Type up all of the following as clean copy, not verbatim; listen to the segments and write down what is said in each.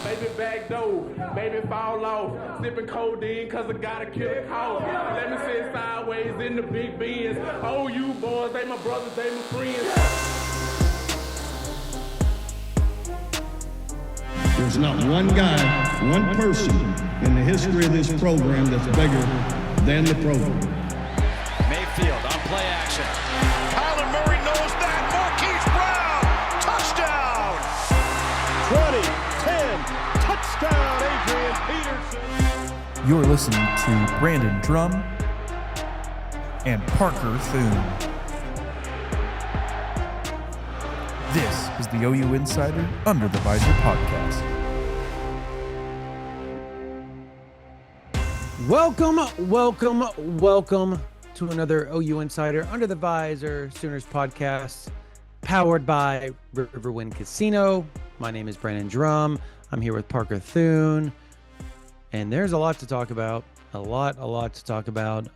Maybe back door, maybe fall off. Sipping codeine cause I gotta kill a cough. Let me sit sideways in the big Benz. Oh, you boys, they my brothers, they my friends. There's not one guy, one person in the history of this program that's bigger than the program. Mayfield on play action. Kyler Murray knows that. Marquise Brown, touchdown. 20, 10, touchdown, Adrian Peterson. You're listening to Brandon Drumm and Parker Thune. This is the OU Insider Under the Visor podcast. Welcome to another OU Insider Under the Visor Sooners podcast, powered by Riverwind Casino. My name is Brandon Drumm. I'm here with Parker Thune, and there's a lot to talk about. A lot to talk about.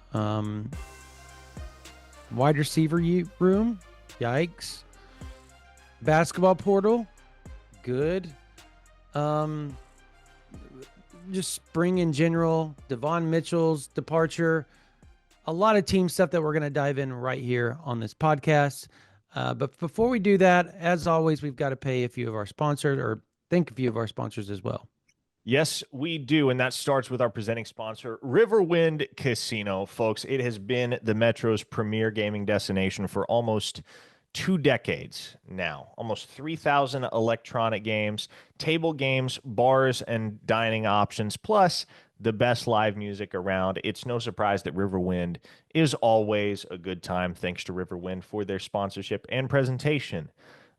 Wide receiver room, yikes. Basketball portal, good. Just spring in general, Davon Mitchell's departure, a lot of team stuff that we're going to dive in right here on this podcast. But before we do that, as always, we've got to pay a few of our sponsors, or thank a few of our sponsors as well. Yes, we do, and that starts with our presenting sponsor, Riverwind Casino. Folks, it has been the Metro's premier gaming destination for almost 2 decades now. Almost 3,000 electronic games, table games, bars, and dining options, plus the best live music around. It's no surprise that Riverwind is always a good time, thanks to Riverwind for their sponsorship and presentation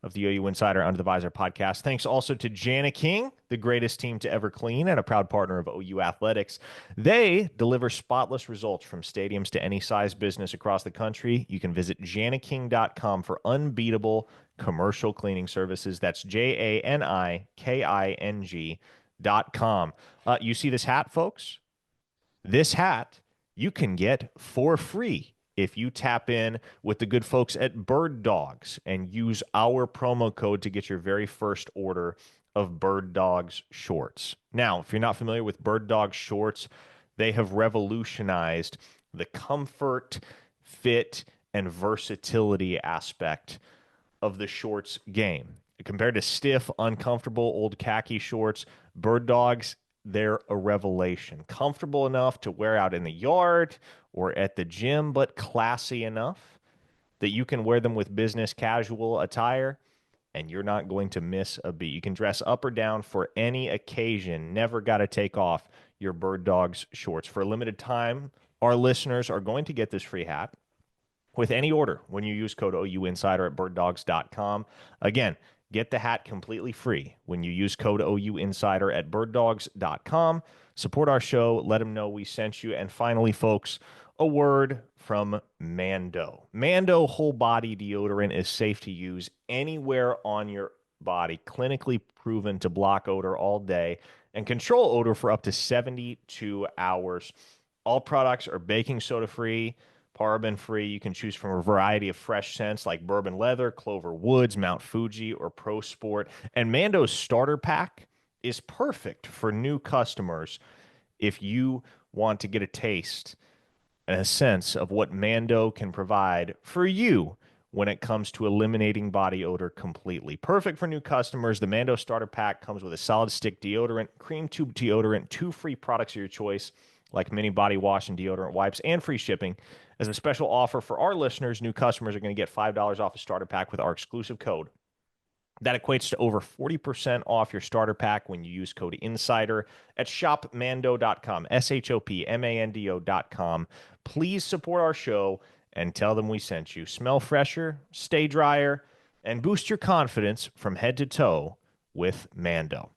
of the OU Insider Under the Visor podcast. Thanks also to Jana King, the greatest team to ever clean and a proud partner of OU Athletics. They deliver spotless results from stadiums to any size business across the country. You can visit janaking.com for unbeatable commercial cleaning services. That's JANIKING.com. You see this hat, folks? This hat you can get for free if you tap in with the good folks at Bird Dogs and use our promo code to get your very first order of Bird Dogs shorts. Now, if you're not familiar with Bird Dogs shorts, they have revolutionized the comfort, fit, and versatility aspect of the shorts game. Compared to stiff, uncomfortable old khaki shorts, Bird Dogs, they're a revelation. Comfortable enough to wear out in the yard or at the gym, but classy enough that you can wear them with business casual attire and you're not going to miss a beat. You can dress up or down for any occasion. Never got to take off your Bird Dogs shorts. For a limited time, our listeners are going to get this free hat with any order when you use code OU Insider at birddogs.com. Again, get the hat completely free when you use code OU Insider at birddogs.com. Support our show. Let them know we sent you. And finally, folks, a word from Mando. Mando whole body deodorant is safe to use anywhere on your body, clinically proven to block odor all day and control odor for up to 72 hours. All products are baking soda free, paraben free. You can choose from a variety of fresh scents like bourbon leather, clover woods, Mount Fuji, or Pro Sport. And Mando's starter pack is perfect for new customers if you want to get a taste and a sense of what Mando can provide for you when it comes to eliminating body odor completely. Perfect for new customers. The Mando starter pack comes with a solid stick deodorant, cream tube deodorant, 2 free products of your choice like mini body wash and deodorant wipes, and free shipping. As a special offer for our listeners, new customers are going to get $5 off a starter pack with our exclusive code. That equates to over 40% off your starter pack when you use code INSIDER at shopmando.com, shopmando.com. Please support our show and tell them we sent you. Smell fresher, stay drier, and boost your confidence from head to toe with Mando.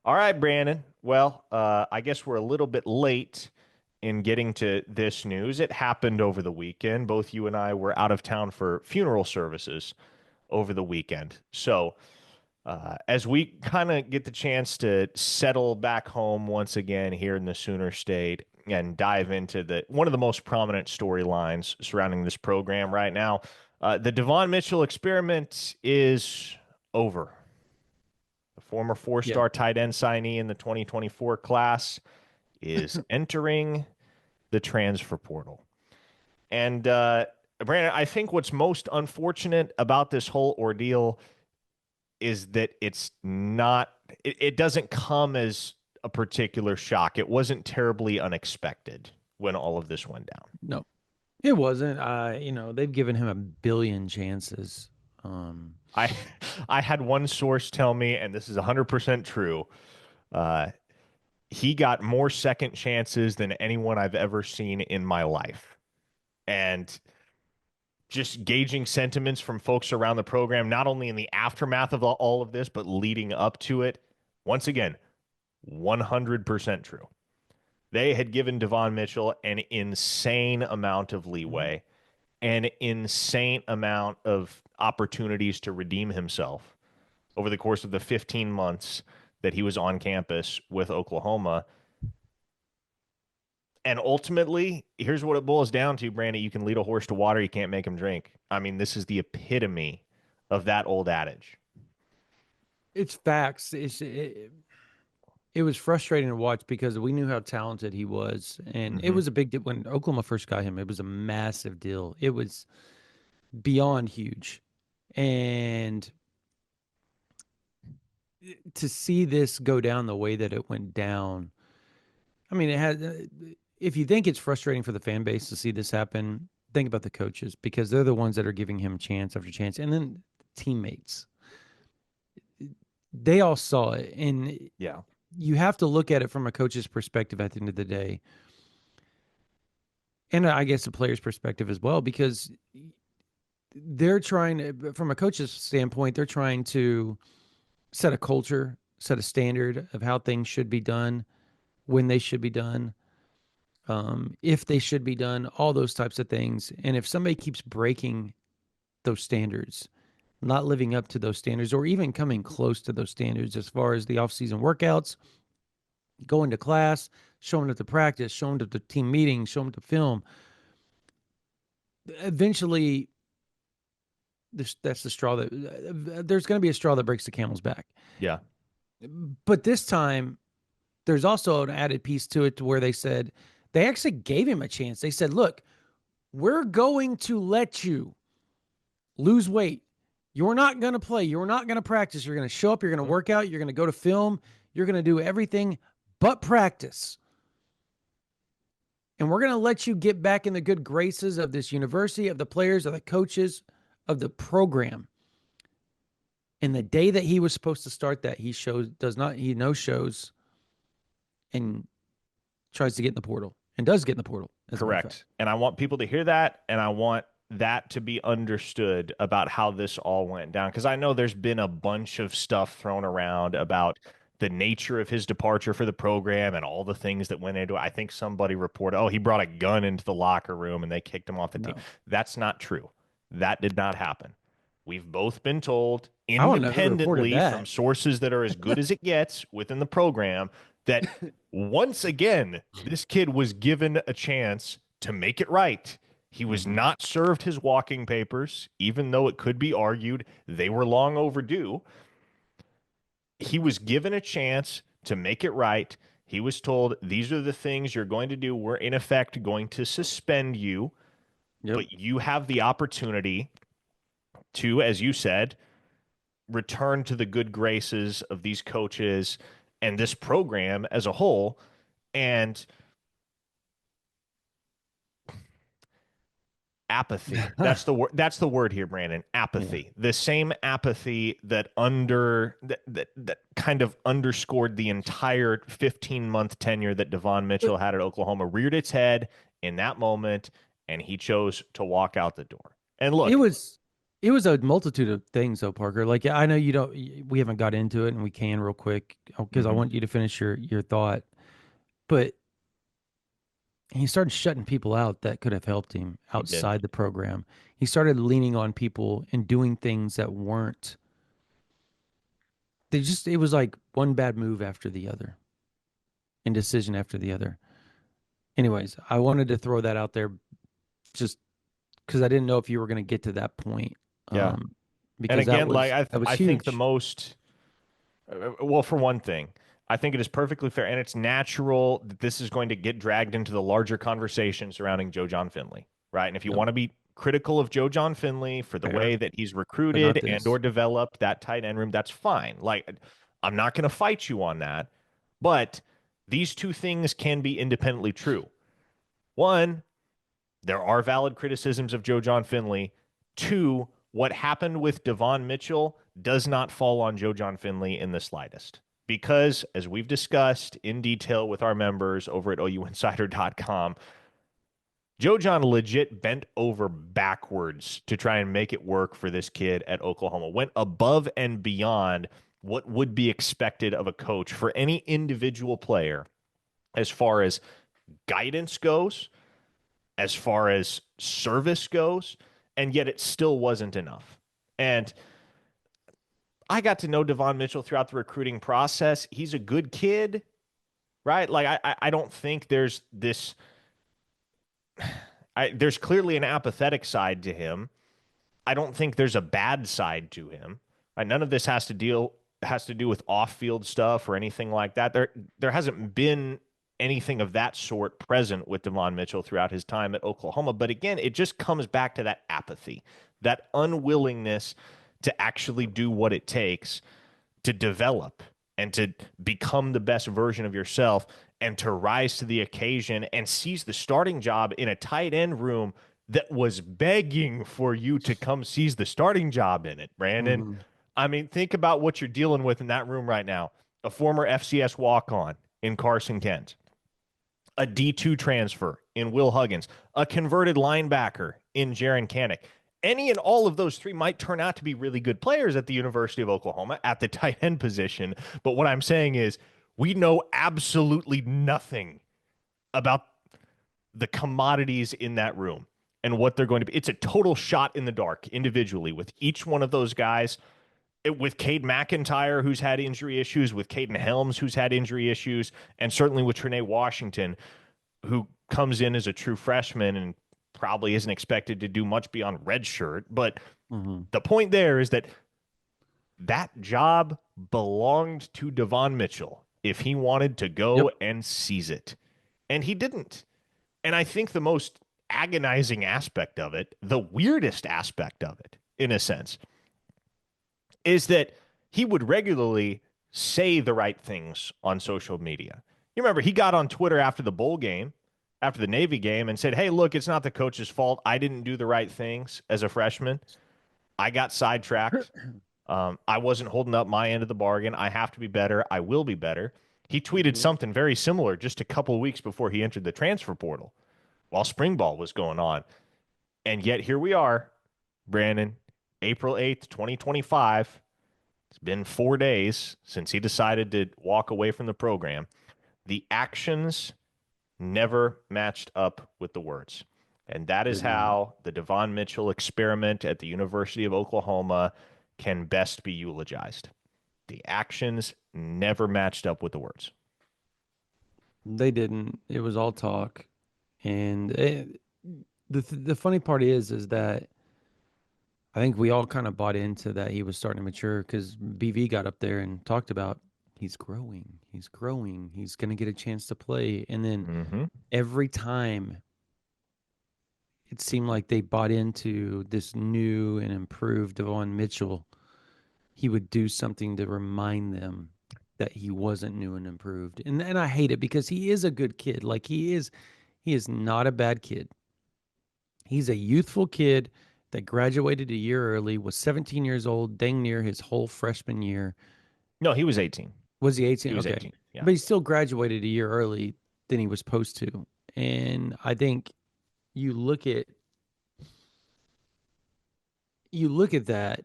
All right, Brandon. Well, I guess we're a little bit late in getting to this news. It happened over the weekend. Both you and I were out of town for funeral services over the weekend. So as we kind of get the chance to settle back home once again here in the Sooner State and dive into one of the most prominent storylines surrounding this program right now, the Devon Mitchell experiment is over. former four-star tight end signee in the 2024 class, is entering the transfer portal. And Brandon, I think what's most unfortunate about this whole ordeal is that it doesn't come as a particular shock. It wasn't terribly unexpected when all of this went down. No, it wasn't. They've given him a billion chances. I had one source tell me, and this is 100% true, he got more second chances than anyone I've ever seen in my life. And just gauging sentiments from folks around the program, not only in the aftermath of all of this, but leading up to it, once again, 100% true. They had given Devon Mitchell an insane amount of leeway, an insane amount of opportunities to redeem himself over the course of the 15 months that he was on campus with Oklahoma. And ultimately, here's what it boils down to, Brandon. You can lead a horse to water, you can't make him drink. I mean, this is the epitome of that old adage. It's facts. It was frustrating to watch because we knew how talented he was. And it was a big deal. When Oklahoma first got him, it was a massive deal. It was beyond huge. And to see this go down the way that it went down, I mean, it had. If you think it's frustrating for the fan base to see this happen, think about the coaches, because they're the ones that are giving him chance after chance. And then teammates, they all saw it. And you have to look at it from a coach's perspective at the end of the day. And I guess a player's perspective as well, because they're trying to, from a coach's standpoint, they're trying to set a culture, set a standard of how things should be done, when they should be done. If they should be done, all those types of things. And if somebody keeps breaking those standards, not living up to those standards, or even coming close to those standards as far as the off-season workouts, going to class, showing up to practice, showing up to team meetings, showing up to film, eventually that's the straw that there's going to be a straw that breaks the camel's back. Yeah. But this time, there's also an added piece to it to where they said, they actually gave him a chance. They said, look, we're going to let you lose weight. You're not going to play. You're not going to practice. You're going to show up. You're going to work out. You're going to go to film. You're going to do everything but practice. And we're going to let you get back in the good graces of this university, of the players, of the coaches, of the program. And the day that he was supposed to start that, he no-shows and tries to get in the portal. And does get in the portal. Correct. And I want people to hear that, and I want that to be understood about how this all went down. Because I know there's been a bunch of stuff thrown around about the nature of his departure for the program and all the things that went into it. I think somebody reported, he brought a gun into the locker room and they kicked him off the team. That's not true. That did not happen. We've both been told independently from sources that are as good as it gets within the program that once again, this kid was given a chance to make it right. He was not served his walking papers, even though it could be argued they were long overdue. He was given a chance to make it right. He was told, these are the things you're going to do. We're, in effect, going to suspend you. Yep. But you have the opportunity to, as you said, return to the good graces of these coaches and this program as a whole. And apathy. That's the word. That's the word here, Brandon. Apathy. Yeah. The same apathy that kind of underscored the entire 15-month tenure that Devon Mitchell had at Oklahoma reared its head in that moment, and he chose to walk out the door. And look, it was a multitude of things, though, Parker. Like, I know we haven't got into it, and we can real quick because I want you to finish your thought. But he started shutting people out that could have helped him outside the program. He started leaning on people and doing things that weren't. It was like one bad move after the other and decision after the other. Anyways, I wanted to throw that out there just because I didn't know if you were going to get to that point. Yeah. Because and again, I think the most Well, for one thing, I think it is perfectly fair, and it's natural that this is going to get dragged into the larger conversation surrounding Joe John Finley, right? And if you want to be critical of Joe John Finley for the Fair. way that he's But not recruited and this. or developed that tight end room, that's fine. Like, I'm not going to fight you on that, but these two things can be independently true. One, there are valid criticisms of Joe John Finley. Two, what happened with Devon Mitchell does not fall on Joe John Finley in the slightest. Because, as we've discussed in detail with our members over at OUinsider.com, Joe John legit bent over backwards to try and make it work for this kid at Oklahoma. Went above and beyond what would be expected of a coach for any individual player as far as guidance goes, as far as service goes, and yet it still wasn't enough. And I got to know Devon Mitchell throughout the recruiting process. He's a good kid, right? Like, I don't think there's this... there's clearly an apathetic side to him. I don't think there's a bad side to him. None of this has to do with off-field stuff or anything like that. There hasn't been anything of that sort present with Devon Mitchell throughout his time at Oklahoma. But again, it just comes back to that apathy, that unwillingness to actually do what it takes to develop and to become the best version of yourself and to rise to the occasion and seize the starting job in a tight end room that was begging for you to come seize the starting job in it, Brandon. Mm-hmm. I mean, think about what you're dealing with in that room right now. A former FCS walk-on in Carson Kent, a D2 transfer in Will Huggins, a converted linebacker in Jaron Kanik. Any and all of those three might turn out to be really good players at the University of Oklahoma at the tight end position. But what I'm saying is we know absolutely nothing about the commodities in that room and what they're going to be. It's a total shot in the dark individually with each one of those guys. With Cade McIntyre, who's had injury issues, with Caden Helms, who's had injury issues, and certainly with Trinae Washington, who comes in as a true freshman and probably isn't expected to do much beyond redshirt. But the point there is that job belonged to Devon Mitchell if he wanted to go and seize it. And he didn't. And I think the most agonizing aspect of it, the weirdest aspect of it, in a sense, is that he would regularly say the right things on social media. You remember, he got on Twitter after the bowl game, after the Navy game, and said, hey, look, it's not the coach's fault. I didn't do the right things as a freshman. I got sidetracked. I wasn't holding up my end of the bargain. I have to be better. I will be better. He tweeted something very similar just a couple of weeks before he entered the transfer portal while spring ball was going on. And yet here we are, Brandon, April 8th, 2025. It's been 4 days since he decided to walk away from the program. The actions never matched up with the words. And that is how the Devon Mitchell experiment at the University of Oklahoma can best be eulogized. The actions never matched up with the words. They didn't. It was all talk. And the funny part is that I think we all kind of bought into that he was starting to mature because BV got up there and talked about he's growing, he's going to get a chance to play. And then every time it seemed like they bought into this new and improved Devon Mitchell, he would do something to remind them that he wasn't new and improved. And I hate it because he is a good kid. Like he is not a bad kid. He's a youthful kid that graduated a year early, was 17 years old, dang near his whole freshman year. No, he was 18. Was he 18? He was okay. 18, yeah. But he still graduated a year early than he was supposed to. And I think you look at that,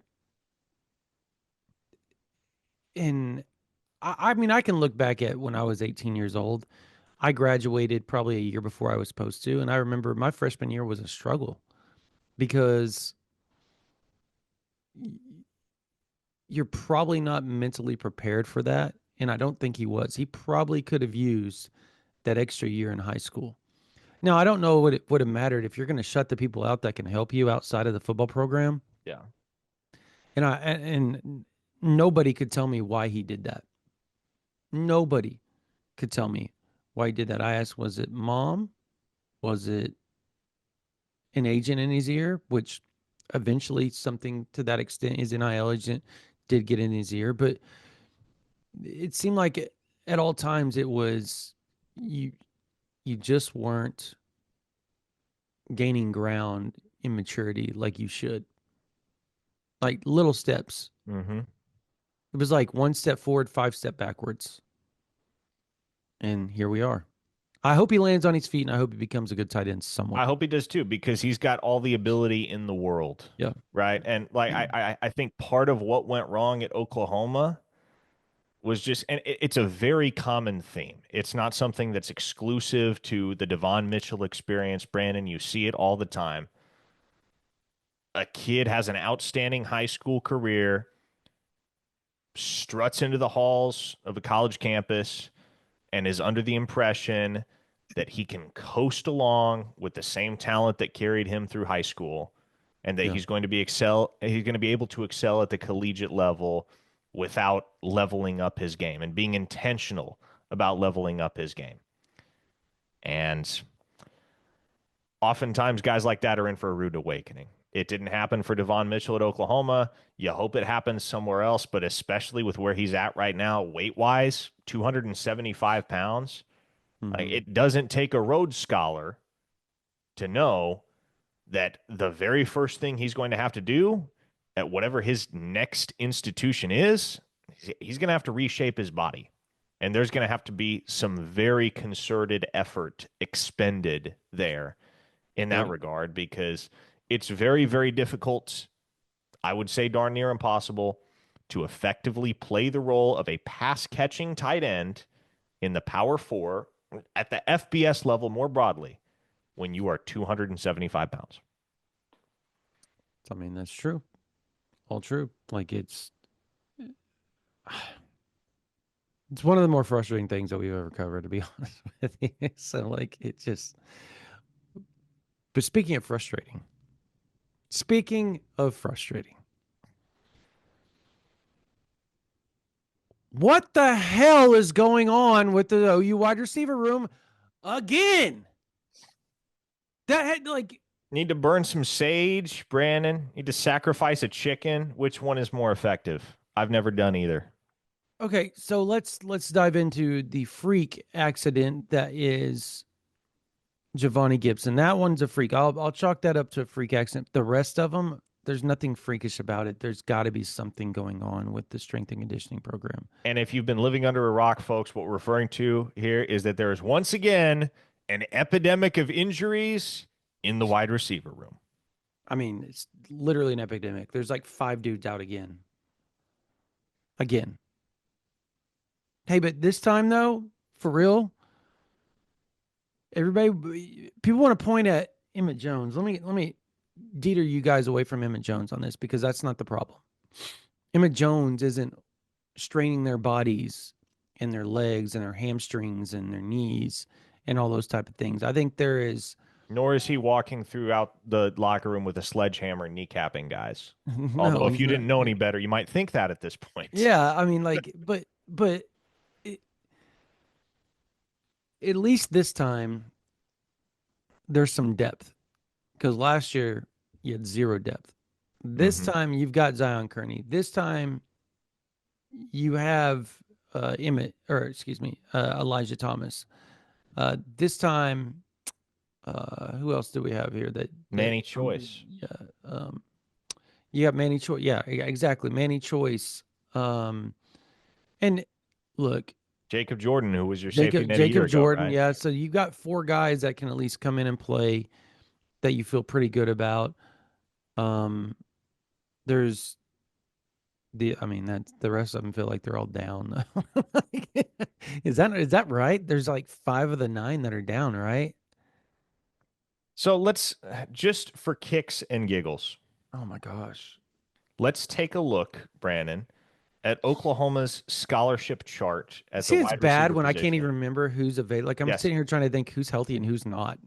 and I mean, I can look back at when I was 18 years old. I graduated probably a year before I was supposed to. And I remember my freshman year was a struggle because you're probably not mentally prepared for that. And I don't think he was. He probably could have used that extra year in high school. Now, I don't know what it would have mattered if you're going to shut the people out that can help you outside of the football program. Yeah. And Nobody could tell me why he did that. Nobody could tell me why he did that. I asked, was it mom? Was it an agent in his ear? Which eventually something to that extent, his NIL agent did get in his ear. But it seemed like at all times it was you just weren't gaining ground in maturity like you should. Like little steps. Mm-hmm. It was like 1 step forward, 5 step backwards. And here we are. I hope he lands on his feet, and I hope he becomes a good tight end somewhere. I hope he does too, because he's got all the ability in the world. Yeah. Right. And like I think part of what went wrong at Oklahoma was just, and it's a very common theme. It's not something that's exclusive to the Davon Mitchell experience, Brandon. You see it all the time. A kid has an outstanding high school career, struts into the halls of a college campus, and is under the impression that he can coast along with the same talent that carried him through high school, and that he's going to be able to excel at the collegiate level without leveling up his game and being intentional about leveling up his game. And oftentimes guys like that are in for a rude awakening. It didn't happen for Davon Mitchell at Oklahoma. You hope it happens somewhere else, but especially with where he's at right now, weight-wise, 275 pounds. Like, it doesn't take a Rhodes Scholar to know that the very first thing he's going to have to do at whatever his next institution is, he's going to have to reshape his body. And there's going to have to be some very concerted effort expended there in that regard, because it's very, very difficult, I would say darn near impossible, to effectively play the role of a pass-catching tight end in the Power 4 at the FBS level more broadly when you are 275 pounds. I mean, that's true. All true. Like, it's one of the more frustrating things that we've ever covered, to be honest with you. So, like, it just... But speaking of frustrating, what the hell is going on with the OU wide receiver room again? That had, like... Need to burn some sage, Brandon. Need to sacrifice a chicken. Which one is more effective? I've never done either. Okay, so let's dive into the freak accident that is Giovanni Gibson. That one's a freak. I'll chalk that up to a freak accident. The rest of them, there's nothing freakish about it. There's got to be something going on with the strength and conditioning program. And if you've been living under a rock, folks, what we're referring to here is that there is once again an epidemic of injuries in the wide receiver room. I mean, it's literally an epidemic. There's like 5 dudes out again. Hey, but this time though, for real, people want to point at Emmett Jones. Let me deter you guys away from Emmett Jones on this, because that's not the problem. Emmett Jones isn't straining their bodies and their legs and their hamstrings and their knees and all those type of things. I think there is... Nor is he walking throughout the locker room with a sledgehammer and kneecapping guys. No, Although if you didn't know any better, you might think that at this point. Yeah, I mean, like, but at least this time there's some depth, because last year you had 0 depth. This time you've got Zion Kearney. This time you have Elijah Thomas. This time, who else do we have here? Manny Choice. You got Manny Choice. Yeah, exactly. Manny Choice. And look, Jacob Jordan, who was your safety net a year Jacob ago, Jordan, right? yeah. So you've got 4 guys that can at least come in and play that you feel pretty good about. There's the rest of them feel like they're all down. Is that right? There's like 5 of the 9 that are down, right? So let's, just for kicks and giggles. Oh my gosh. Let's take a look, Brandon, at Oklahoma's scholarship chart. It's bad when I can't even remember who's available. Like, I'm sitting here trying to think who's healthy and who's not.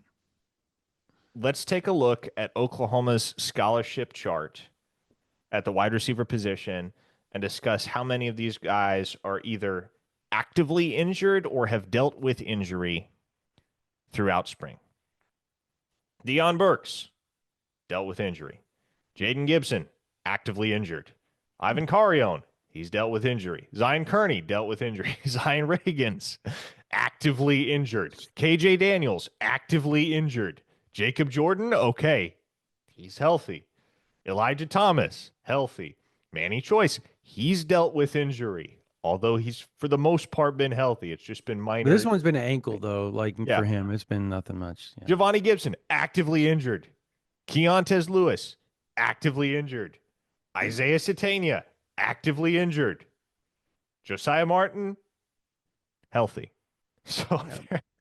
Let's take a look at Oklahoma's scholarship chart at the wide receiver position and discuss how many of these guys are either actively injured or have dealt with injury throughout spring. Deion Burks dealt with injury. Jaden Gibson, actively injured. Ivan Carrion, he's dealt with injury. Zion Kearney dealt with injury. Zion Reagans, actively injured. KJ Daniels, actively injured. Jacob Jordan, okay, he's healthy. Elijah Thomas, healthy. Manny Choice, he's dealt with injury, although he's, for the most part, been healthy. It's just been minor. But this one's been an ankle, though. Like, Yeah. for him, it's been nothing much. Yeah. Giovanni Gibson, actively injured. Keontez Lewis, actively injured. Isaiah Satania, actively injured. Josiah Martin, healthy. So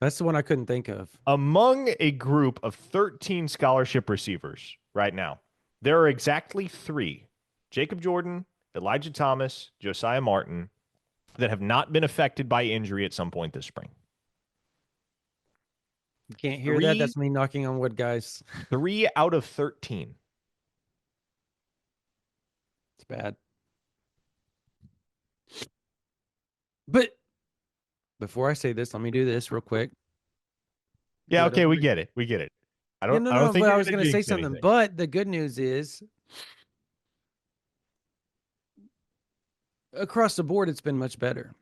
That's the one I couldn't think of. among a group of 13 scholarship receivers right now, there are exactly 3, Jacob Jordan, Elijah Thomas, Josiah Martin, that have not been affected by injury at some point this spring. You can't hear that. That's me knocking on wood, guys. 3 out of 13. It's bad. But before I say this, let me do this real quick. Yeah, Good okay, we over- get it. We get it. I Yeah, don't, no, I don't no, think but you're I was gonna going to say jinx something. anything. But the good news is, across the board, it's been much better.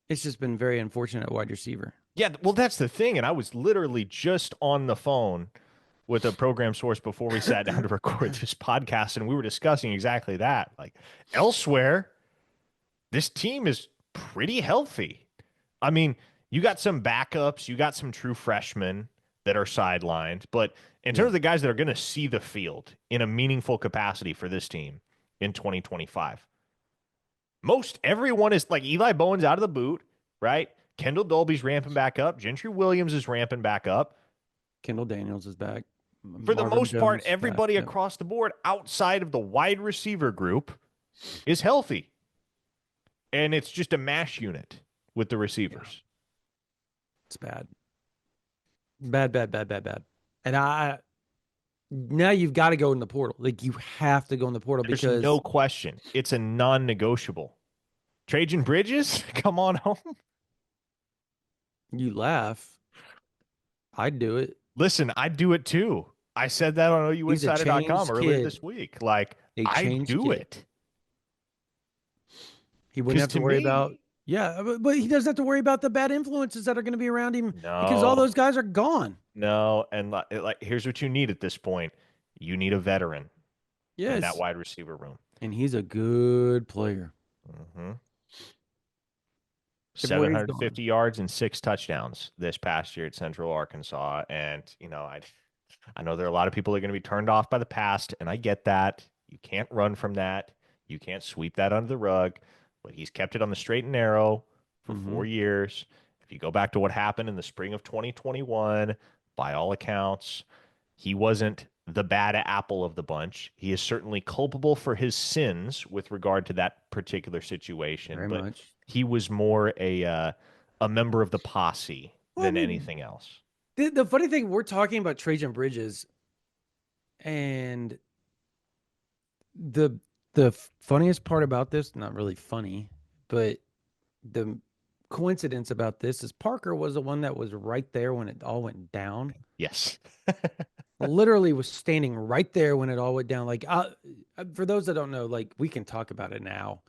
It's just been very unfortunate at wide receiver. Yeah, well, that's the thing. And I was literally just on the phone with a program source before we sat down to record this podcast, and we were discussing exactly that. Like, elsewhere, this team is pretty healthy. I mean, you got some backups, you got some true freshmen that are sidelined, but in terms of the guys that are going to see the field in a meaningful capacity for this team in 2025, most everyone is like Eli Bowen's out of the boot, right? Kendall Dolby's ramping back up. Gentry Williams is ramping back up. Kendall Daniels is back. For the Marvin most part, Jones is everybody back. Yep. across the board outside of the wide receiver group is healthy. And it's just a mash unit with the receivers. It's bad. Bad. And now you've got to go in the portal. Like, you have to go in the portal There's because no question. It's a non-negotiable. Trajan Bridges, come on home. you laugh. I'd do it. Listen, I do it too. I said that on He's a OUinsider.com changed earlier kid. this week. Like, A I changed do kid. it. He wouldn't have 'Cause to to worry me- about. Yeah, but he doesn't have to worry about the bad influences that are going to be around him because all No. those guys are gone. No, and like here's what you need at this point. You need a veteran in Yes, that wide receiver room. and he's a good player. Mm-hmm. If where he's 750 yards and 6 touchdowns this past year at Central Arkansas. And, you know, I know there are a lot of people that are going to be turned off by the past, and I get that. You can't run from that. You can't sweep that under the rug. But he's kept it on the straight and narrow for 4 years. If you go back to what happened in the spring of 2021, by all accounts, he wasn't the bad apple of the bunch. He is certainly culpable for his sins with regard to that particular situation. Very but much. he was more a member of the posse Well, I than mean, anything else. The funny thing, we're talking about Trajan Bridges, and the funniest part about this, not really funny, but the coincidence about this is Parker was the one that was right there when it all went down. Yes. Literally was standing right there when it all went down. Like, for those that don't know, like, we can talk about it now.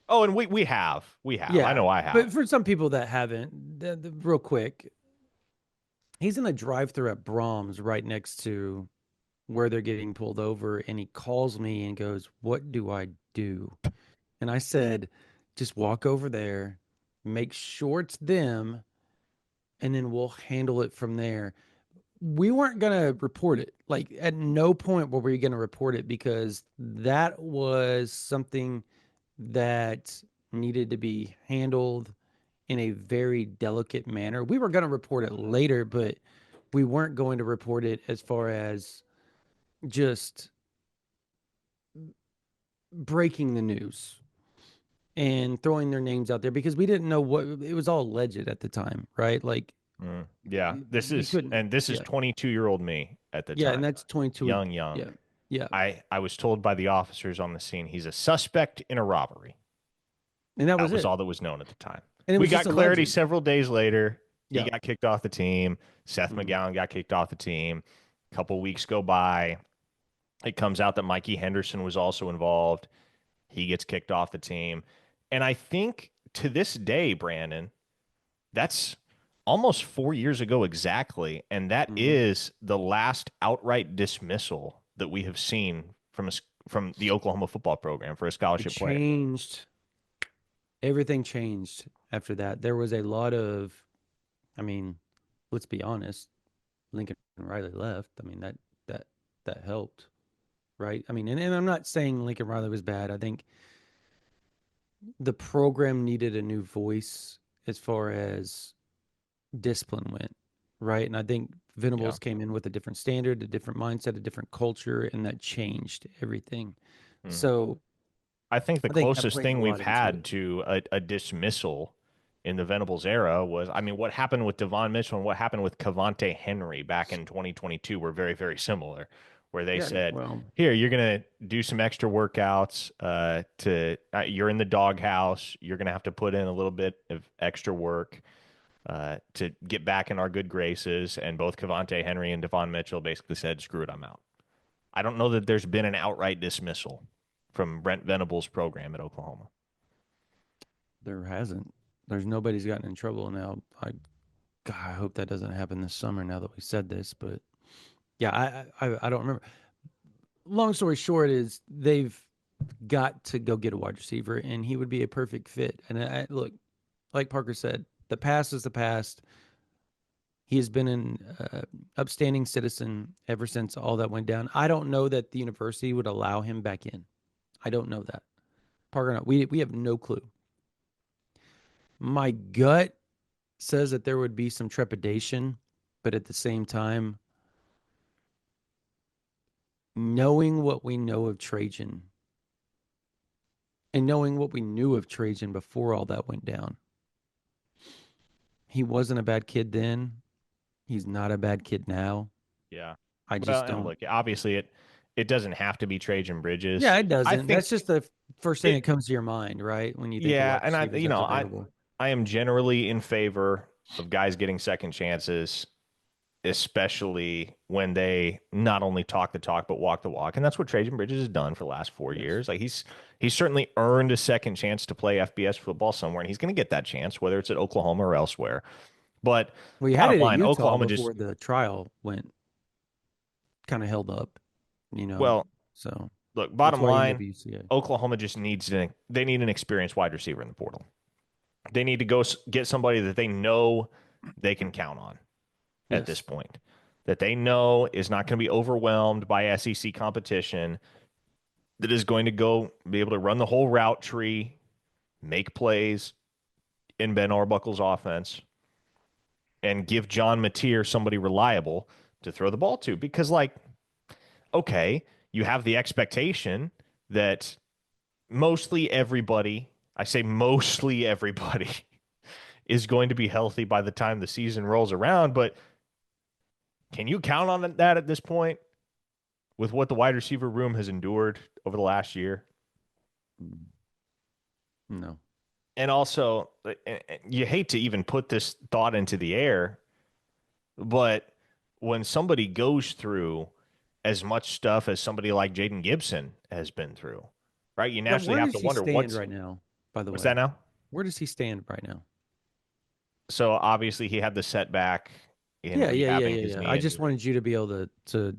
Oh, and we have. Yeah, I know I have. But for some people that haven't, real quick, he's in a drive-thru at Brahms right next to where they're getting pulled over, and he calls me and goes, "What do I do?" And I said, "Just walk over there, make sure it's them, and then we'll handle it from there." We weren't going to report it. Like, at no point were we going to report it because that was something that needed to be handled in a very delicate manner. We were going to report it later, but we weren't going to report it as far as just breaking the news and throwing their names out there because we didn't know what it was. All alleged at the time, right? Like, yeah, this you is couldn't- 22-year-old me at the time. yeah, and that's 22. young. Yeah, Yeah. I was told by the officers on the scene he's a suspect in a robbery. And that That was was it. all that was known at the time. And it We was got just clarity alleged. several days later. He Yeah. got kicked off the team. Seth McGowan got kicked off the team. A couple weeks go by. It comes out that Mikey Henderson was also involved. He gets kicked off the team. And I think to this day, Brandon, that's almost 4 years ago exactly. And that is the last outright dismissal that we have seen from the Oklahoma football program for a It scholarship player. changed. Everything changed after that. There was a lot of, I mean, let's be honest, Lincoln Riley left. I mean, that helped, right? I mean, and I'm not saying Lincoln Riley was bad. I think the program needed a new voice as far as discipline went, right? And I think Venables came in with a different standard, a different mindset, a different culture, and that changed everything. So I think the I think that closest played thing a we've lot into had it. to a dismissal in the Venables era was, I mean, what happened with Devon Mitchell and what happened with Cavante Henry back in 2022 were very, very similar, where they Yeah, said, well, here, you're going to do some extra workouts you're in the doghouse. You're going to have to put in a little bit of extra work to get back in our good graces. And both Cavante Henry and Devon Mitchell basically said, screw it, I'm out. I don't know that there's been an outright dismissal from Brent Venables' program at Oklahoma. there hasn't. There's nobody's gotten in trouble now. God, I hope that doesn't happen this summer now that we said this, but yeah, I don't remember. Long story short is they've got to go get a wide receiver, and he would be a perfect fit. And look, like Parker said, the past is the past. He has been an upstanding citizen ever since all that went down. I don't know that the university would allow him back in. I don't know that. Parker, no, we have no clue. My gut says that there would be some trepidation, but at the same time, knowing what we know of Trajan and knowing what we knew of Trajan before all that went down, he wasn't a bad kid then. He's not a bad kid now. Yeah. I just And don't. look, obviously it doesn't have to be Trajan Bridges. Yeah, it doesn't. I think That's just the first thing that comes to your mind, right? When you think of wide and receivers that's available. I am generally in favor of guys getting second chances, especially when they not only talk the talk but walk the walk, and that's what Trajan Bridges has done for the last 4 years. Like he's certainly earned a second chance to play FBS football somewhere, and he's going to get that chance, whether it's at Oklahoma or elsewhere. But Well, you had bottom it at line, Utah Oklahoma before the trial went kind of held up, well, so look, that's bottom why you line, end up UCA. Oklahoma just they need an experienced wide receiver in the portal. They need to go get somebody that they know they can count on at this point, that they know is not going to be overwhelmed by SEC competition, that is going to go be able to run the whole route tree, make plays in Ben Arbuckle's offense, and give John Mateer somebody reliable to throw the ball to. Because, like, okay, you have the expectation that mostly everybody, I say mostly everybody, is going to be healthy by the time the season rolls around. But can you count on that at this point with what the wide receiver room has endured over the last year? No. And also, you hate to even put this thought into the air, but when somebody goes through as much stuff as somebody like Jaden Gibson has been through, right? You naturally have to wonder what's right now. By the way, what's that now? Where does he stand right now? So obviously he had the setback in rehabbing his knee I just injury. wanted you to be able to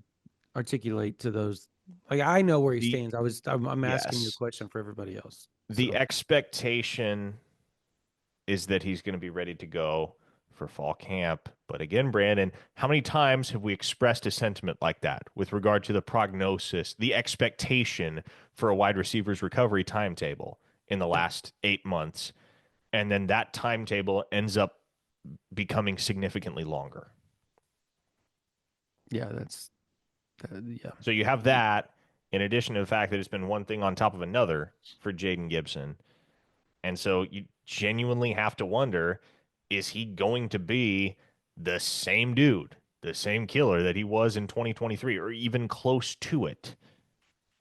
articulate to those. Like I know where he stands. I'm asking you a Yes. question for everybody else. The expectation is that he's going to be ready to go for fall camp. But again, Brandon, how many times have we expressed a sentiment like that with regard to the prognosis, the expectation for a wide receiver's recovery timetable in the last 8 months? And then that timetable ends up becoming significantly longer. Yeah, So you have that in addition to the fact that it's been one thing on top of another for Jaden Gibson. And so you genuinely have to wonder, is he going to be the same dude, the same killer that he was in 2023 or even close to it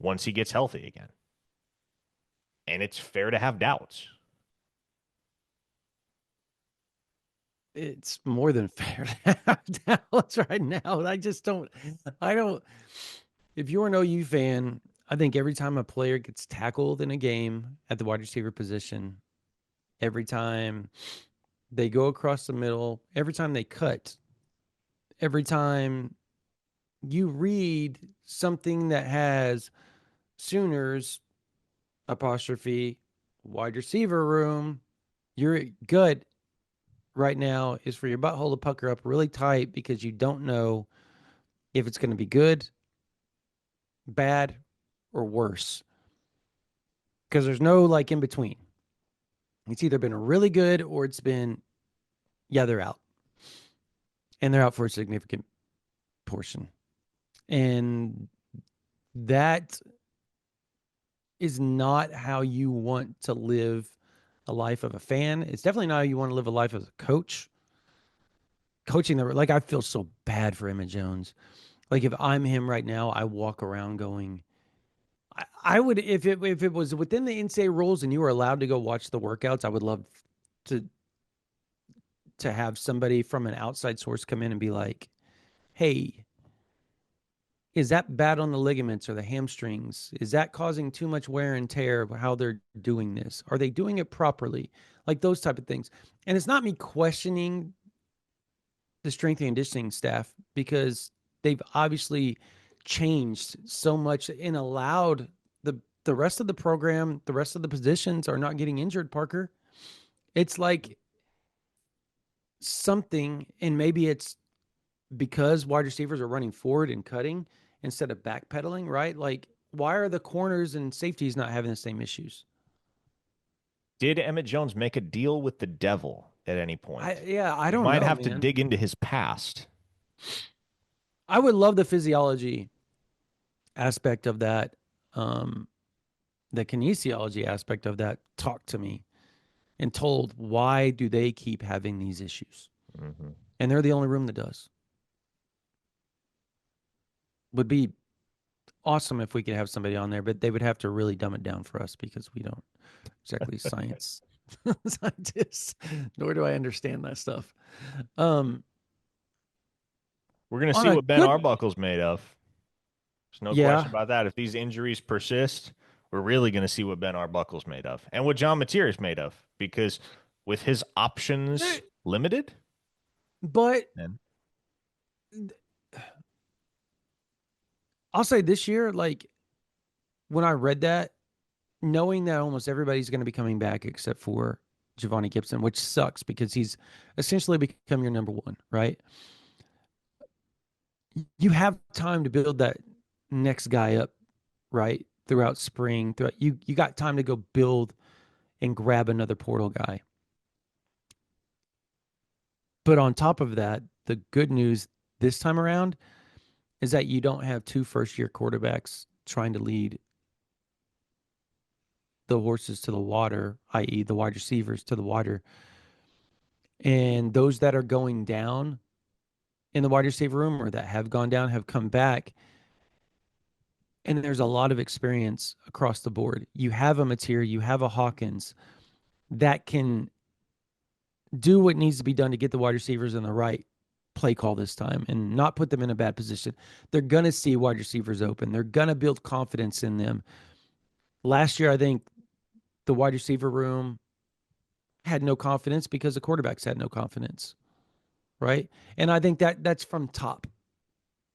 once he gets healthy again. And it's fair to have doubts. It's more than fair to have doubts right now. I don't, if you're an OU fan, I think every time a player gets tackled in a game at the wide receiver position, every time they go across the middle, every time they cut, every time you read something that has Sooners apostrophe wide receiver room, your gut right now is for your butthole to pucker up really tight because you don't know if it's going to be good, bad, or worse. Because there's no like in between. It's either been really good or it's been, yeah, they're out. And they're out for a significant portion. And that is not how you want to live a life of a fan. It's definitely not how you want to live a life as a coach. Coaching like I feel so bad for Emmett Jones. Like if I'm him right now, I walk around going, I would if it was within the NCAA rules and you were allowed to go watch the workouts, I would love to have somebody from an outside source come in and be like, hey, is that bad on the ligaments or the hamstrings? Is that causing too much wear and tear of how they're doing this? Are they doing it properly? Like those type of things. And it's not me questioning the strength and conditioning staff because they've obviously changed so much and allowed the rest of the program, the rest of the positions are not getting injured, Parker. It's like something, and maybe it's because wide receivers are running forward and cutting instead of backpedaling, right? Like, why are the corners and safeties not having the same issues? Did Emmett Jones make a deal with the devil at any point? I don't know. Might have man. to dig into his past. I would love the physiology aspect of that, the kinesiology aspect of that. Talk to me and told why do they keep having these issues? Mm-hmm. And they're the only room that does. Would be awesome if we could have somebody on there, but they would have to really dumb it down for us because we don't exactly scientists, nor do I understand that stuff. We're going to see what Ben Arbuckle's made of. There's no question about that. If these injuries persist, we're really going to see what Ben Arbuckle's made of and what John Mateer is made of, because with his options limited. But I'll say this year, like when I read that, knowing that almost everybody's going to be coming back except for Giovanni Gibson, which sucks because he's essentially become your number one, right? You have time to build that next guy up, right? Throughout spring, you got time to go build and grab another portal guy. But on top of that, the good news this time around is that you don't have two first-year quarterbacks trying to lead the horses to the water, i.e. the wide receivers to the water. And those that are going down in the wide receiver room or that have gone down have come back. And there's a lot of experience across the board. You have a Mateer, you have a Hawkins that can do what needs to be done to get the wide receivers in the right play call this time and not put them in a bad position. They're going to see wide receivers open. They're going to build confidence in them. Last year, I think the wide receiver room had no confidence because the quarterbacks had no confidence, right? And I think that's from top.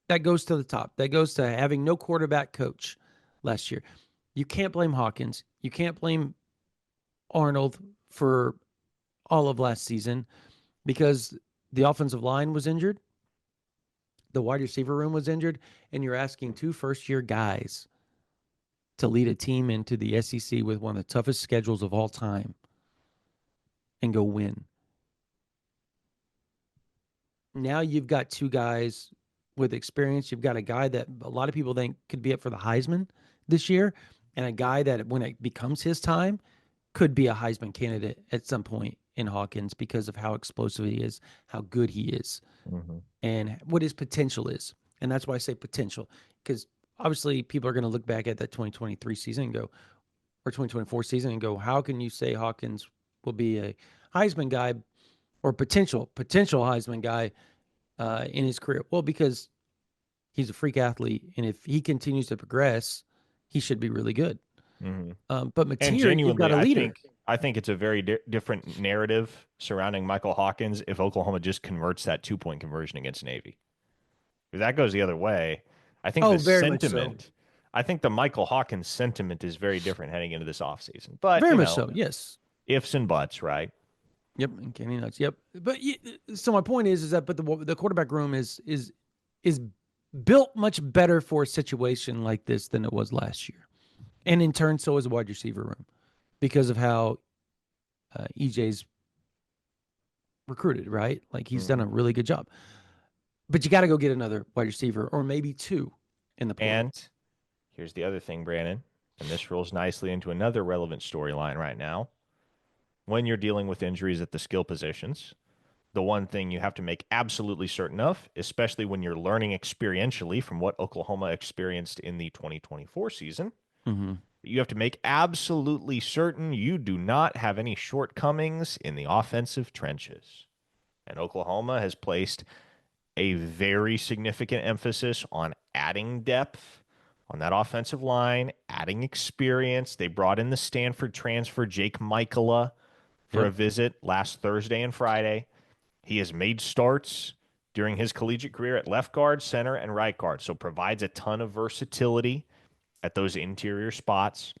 That goes to the top. That goes to having no quarterback coach last year. You can't blame Hawkins. You can't blame Arnold for all of last season because the offensive line was injured. The wide receiver room was injured. And you're asking two first-year guys to lead a team into the SEC with one of the toughest schedules of all time and go win. Now you've got two guys with experience. You've got a guy that a lot of people think could be up for the Heisman this year, and a guy that when it becomes his time could be a Heisman candidate at some point in Hawkins because of how explosive he is, how good he is, and what his potential is. And that's why I say potential, because obviously people are going to look back at that 2023 season and go, or 2024 season and go, how can you say Hawkins will be a Heisman guy or potential Heisman guy in his career? Well, because he's a freak athlete, and if he continues to progress, he should be really good. But And Mateer, you've got genuinely, a leader. I think it's a very different narrative surrounding Michael Hawkins if Oklahoma just converts that 2-point conversion against Navy. If that goes the other way, I think the very much so. sentiment, I think the Michael Hawkins sentiment is very different heading into this offseason. But, Very much so, yes. ifs and buts, right? Yep, and Kenny Nuts. Yep. But so my point is that the quarterback room is built much better for a situation like this than it was last year. And in turn, so is the wide receiver room because of how EJ's recruited, right? Like he's done a really good job. But you got to go get another wide receiver or maybe two in the portal. And here's the other thing, Brandon, and this rolls nicely into another relevant storyline right now. When you're dealing with injuries at the skill positions, the one thing you have to make absolutely certain of, especially when you're learning experientially from what Oklahoma experienced in the 2024 season, you have to make absolutely certain you do not have any shortcomings in the offensive trenches. And Oklahoma has placed a very significant emphasis on adding depth on that offensive line, adding experience. They brought in the Stanford transfer, Jake Michaela, for a visit last Thursday and Friday. He has made starts during his collegiate career at left guard, center, and right guard, so provides a ton of versatility at those interior spots,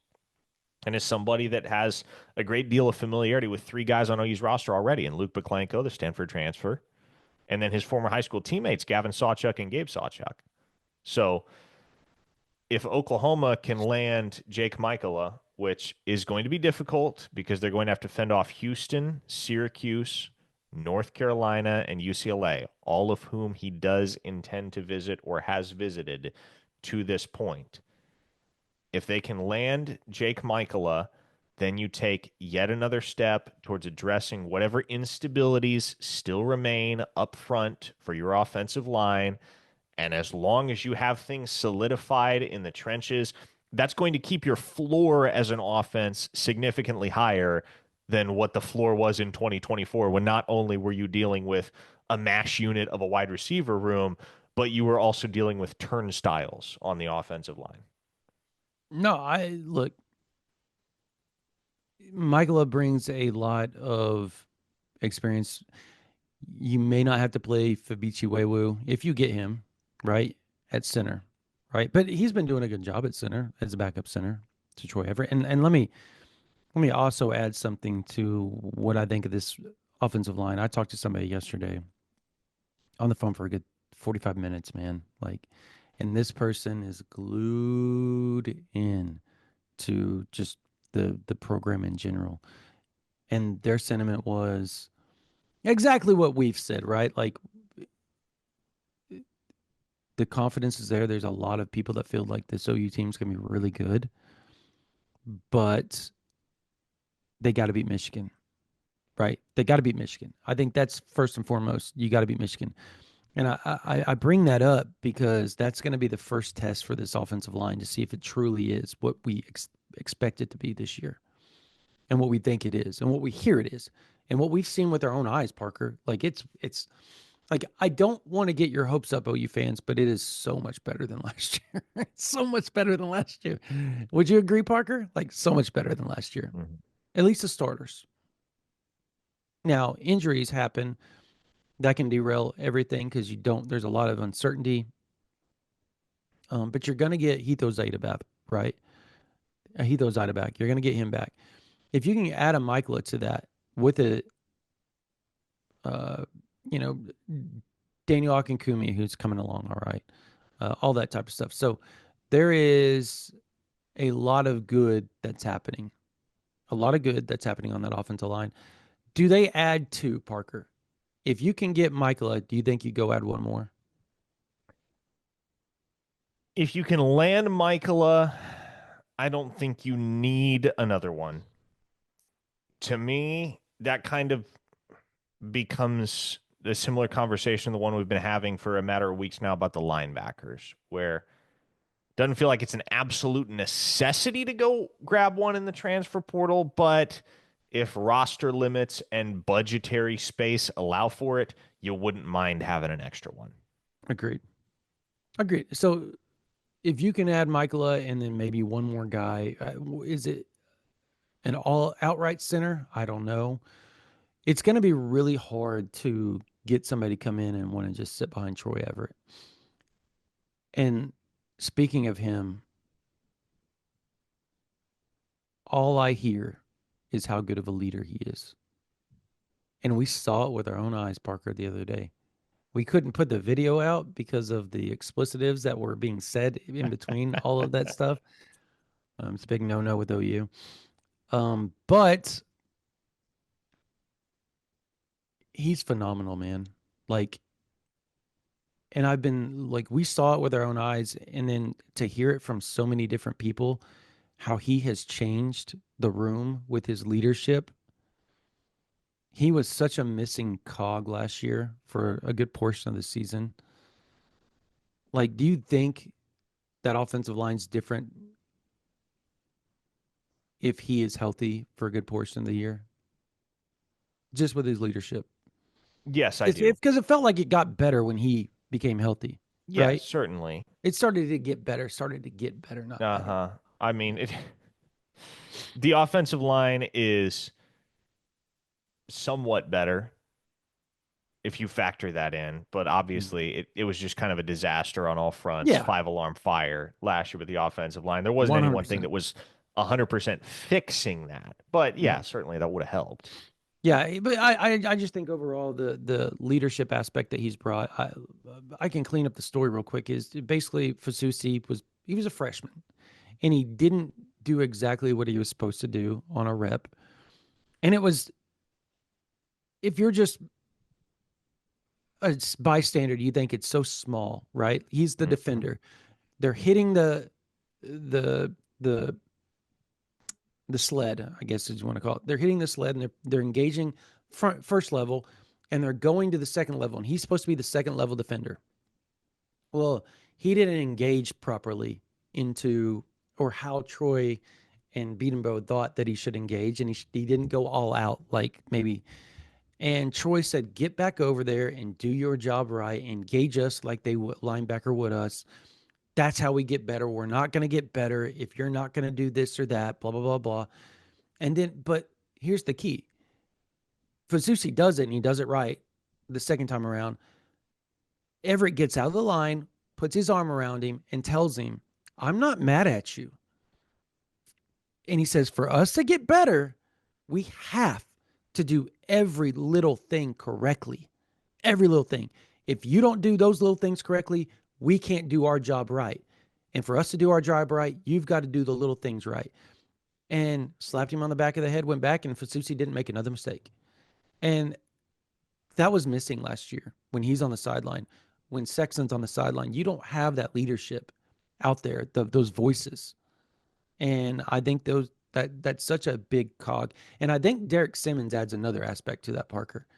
and is somebody that has a great deal of familiarity with three guys on OU's roster already, and Luke Baklenko, the Stanford transfer, and then his former high school teammates, Gavin Sawchuk and Gabe Sawchuk. So if Oklahoma can land Jake Michaela, which is going to be difficult because they're going to have to fend off Houston, Syracuse, North Carolina, and UCLA, all of whom he does intend to visit or has visited to this point. If they can land Jake Michaela, then you take yet another step towards addressing whatever instabilities still remain up front for your offensive line. And as long as you have things solidified in the trenches, that's going to keep your floor as an offense significantly higher than what the floor was in 2024, when not only were you dealing with a mash unit of a wide receiver room, but you were also dealing with turnstiles on the offensive line. No, look, Michaela brings a lot of experience. You may not have to play Fabichi Wewu if you get him, right, at center, right? But he's been doing a good job at center, as a backup center to Troy Everett. And let me also add something to what I think of this offensive line. I talked to somebody yesterday on the phone for a good 45 minutes, man. And this person is glued in to just the program in general. And their sentiment was exactly what we've said, right? Like, the confidence is there. There's a lot of people that feel like this OU team's going to be really good, but they got to beat Michigan, right? They got to beat Michigan. I think that's first and foremost. You got to beat Michigan. And I bring that up because that's going to be the first test for this offensive line to see if it truly is what we expect it to be this year, and what we think it is, and what we hear it is, and what we've seen with our own eyes, Parker. Like it's like, I don't want to get your hopes up, OU fans, but it is so much better than last year. It's so much better than last year. Would you agree, Parker? Like, so much better than last year, at least the starters. Now, injuries happen. That can derail everything because there's a lot of uncertainty. But you're going to get Heath Zeta back, right? Heath Zeta back. You're going to get him back. If you can add a Michaela to that with Daniel Akinkumi, who's coming along all right, all that type of stuff. So there is a lot of good that's happening. A lot of good that's happening on that offensive line. Do they add two, Parker? If you can get Michaela, do you think you go add one more? If you can land Michaela, I don't think you need another one. To me, that kind of becomes a similar conversation, the one we've been having for a matter of weeks now about the linebackers, where Doesn't feel like it's an absolute necessity to go grab one in the transfer portal, but if roster limits and budgetary space allow for it, you wouldn't mind having an extra one. Agreed. So if you can add Michaela and then maybe one more guy, is it an all outright center? I don't know. It's going to be really hard to get somebody to come in and want to just sit behind Troy Everett. And speaking of him, all I hear is how good of a leader he is. And we saw it with our own eyes, Parker, the other day. We couldn't put the video out because of the explicitives that were being said in between all of that stuff. It's a big no-no with OU. But he's phenomenal, man. Like, and I've been like, we saw it with our own eyes, and then to hear it from so many different people, how he has changed the room with his leadership. He was such a missing cog last year for a good portion of the season. Like, do you think that offensive line's different if he is healthy for a good portion of the year? Just with his leadership. Yes, I do. Because it felt like it got better when he became healthy. Yes, right? certainly. It started to get better. Not better. I mean, the offensive line is somewhat better if you factor that in, but obviously it was just kind of a disaster on all fronts. Yeah. 5-alarm fire last year with the offensive line. There wasn't any one 100%. thing that was 100% fixing that, but yeah, certainly that would have helped. Yeah, but I just think overall the leadership aspect that he's brought, I can clean up the story real quick. Is basically Fasusi was a freshman, and he didn't do exactly what he was supposed to do on a rep, and it was, if you're just a bystander, you think it's so small, right? He's the defender. They're hitting the sled, I guess as you want to call it. They're hitting the sled, and they're engaging first level, and they're going to the second level, and he's supposed to be the second level defender. Well, he didn't engage properly into, or how Troy and Beatenbow thought that he should engage, and he didn't go all out like maybe. And Troy said, get back over there and do your job right, engage us like linebacker would us. That's how we get better. We're not going to get better if you're not going to do this or that, blah, blah, blah, blah. And then, but here's the key. Fasusi does it, and he does it right the second time around. Everett gets out of the line, puts his arm around him, and tells him, I'm not mad at you. And he says, for us to get better, we have to do every little thing correctly. Every little thing. If you don't do those little things correctly, we can't do our job right. And for us to do our job right, you've got to do the little things right. And slapped him on the back of the head, went back, and Fasusi didn't make another mistake. And that was missing last year when he's on the sideline. When Sexton's on the sideline, you don't have that leadership out there, those voices. And I think that's such a big cog. And I think Derek Simmons adds another aspect to that, Parker,